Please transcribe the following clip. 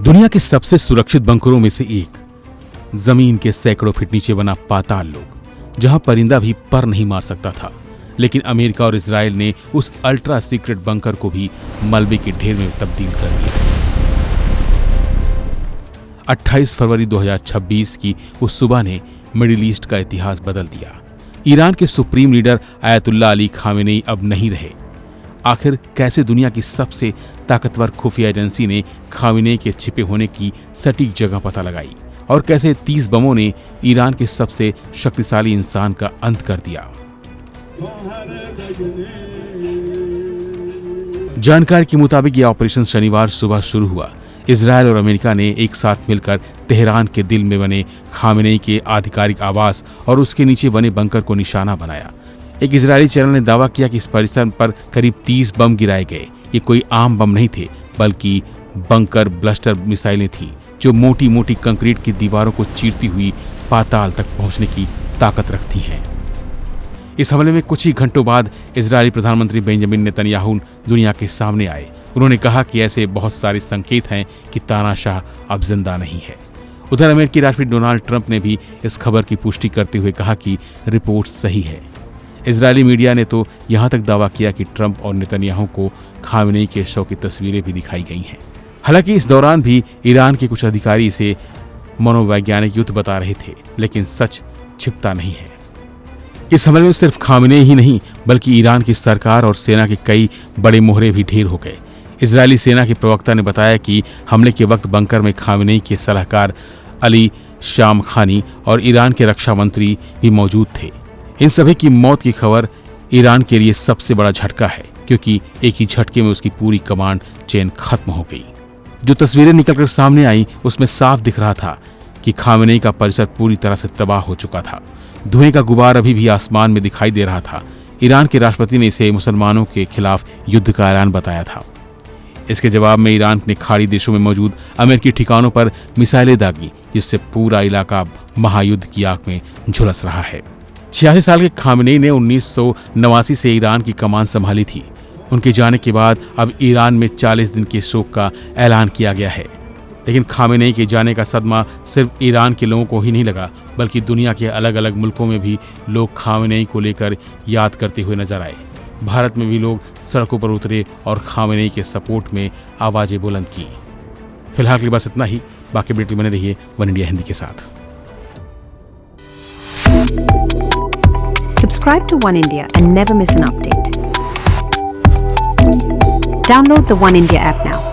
दुनिया के सबसे सुरक्षित बंकरों में से एक, जमीन के सैकड़ों फीट नीचे बना पाताल लोक, जहां परिंदा भी पर नहीं मार सकता था। लेकिन अमेरिका और इजराइल ने उस अल्ट्रा सीक्रेट बंकर को भी मलबे के ढेर में तब्दील कर दिया। 28 फरवरी 2026 की उस सुबह ने मिडिल ईस्ट का इतिहास बदल दिया। ईरान के supreme leader ayatollah Ali Khamenei अब नहीं रहे। आखिर कैसे दुनिया की सबसे ताकतवर खुफिया एजेंसी ने खामेनेई के छिपे होने की सटीक जगह पता लगाई, और कैसे 30 बमों ने ईरान के सबसे शक्तिशाली इंसान का अंत कर दिया। जानकारी के मुताबिक यह ऑपरेशन शनिवार सुबह शुरू हुआ। इजराइल और अमेरिका ने एक साथ मिलकर तेहरान के दिल में बने खामेनेई के आधिकारिक आवास और उसके नीचे बने बंकर को निशाना बनाया। एक इजरायली चैनल ने दावा किया कि इस परिसर पर करीब 30 बम गिराए गए। ये कोई आम बम नहीं थे, बल्कि बंकर ब्लस्टर मिसाइलें थीं, जो मोटी मोटी कंक्रीट की दीवारों को चीरती हुई पाताल तक पहुंचने की ताकत रखती हैं। इस हमले में कुछ ही घंटों बाद इजरायली प्रधानमंत्री बेंजामिन नेतन्याहू दुनिया के सामने आए। उन्होंने कहा कि ऐसे बहुत सारे संकेत हैं कि तानाशाह अब जिंदा नहीं है। उधर अमेरिकी राष्ट्रपति डोनाल्ड ट्रंप ने भी इस खबर की पुष्टि करते हुए कहा कि रिपोर्ट सही है। इजरायली मीडिया ने तो यहां तक दावा किया कि ट्रंप और नेतन्याहू को खामेनेई के शव की तस्वीरें भी दिखाई गई हैं। हालांकि इस दौरान भी ईरान के कुछ अधिकारी इसे मनोवैज्ञानिक युद्ध बता रहे थे, लेकिन सच छिपता नहीं है। इस हमले में सिर्फ खामेनेई ही नहीं, बल्कि ईरान की सरकार और सेना के कई बड़े मोहरे भी ढेर हो गए। इजरायली सेना के प्रवक्ता ने बताया कि हमले के वक्त बंकर में खामेनेई के सलाहकार अली शामखानी और ईरान के रक्षा मंत्री भी मौजूद थे। इन सभी की मौत की खबर ईरान के लिए सबसे बड़ा झटका है, क्योंकि एक ही झटके में उसकी पूरी कमांड चेन खत्म हो गई। जो तस्वीरें निकलकर सामने आई, उसमें साफ दिख रहा था कि खामेनेई का परिसर पूरी तरह से तबाह हो चुका था। धुएं का गुबार अभी भी आसमान में दिखाई दे रहा था। ईरान के राष्ट्रपति ने इसे मुसलमानों के खिलाफ युद्ध का ऐलान बताया था। इसके जवाब में ईरान ने खाड़ी देशों में मौजूद अमेरिकी ठिकानों पर मिसाइलें दागी, जिससे पूरा इलाका महायुद्ध की आग में झुलस रहा है। 86 साल के खामेनेई ने 1989 से ईरान की कमान संभाली थी। उनके जाने के बाद अब ईरान में 40 दिन के शोक का ऐलान किया गया है। लेकिन खामेनेई के जाने का सदमा सिर्फ ईरान के लोगों को ही नहीं लगा, बल्कि दुनिया के अलग अलग मुल्कों में भी लोग खामेनेई को लेकर याद करते हुए नजर आए। भारत में भी लोग सड़कों पर उतरे और खामेनेई के सपोर्ट में आवाजें बुलंद की। फिलहाल के लिए बस इतना ही। बाकी अपडेट बने रहिए वन इंडिया हिंदी के साथ। Subscribe to One India and never miss an update. Download the One India app now.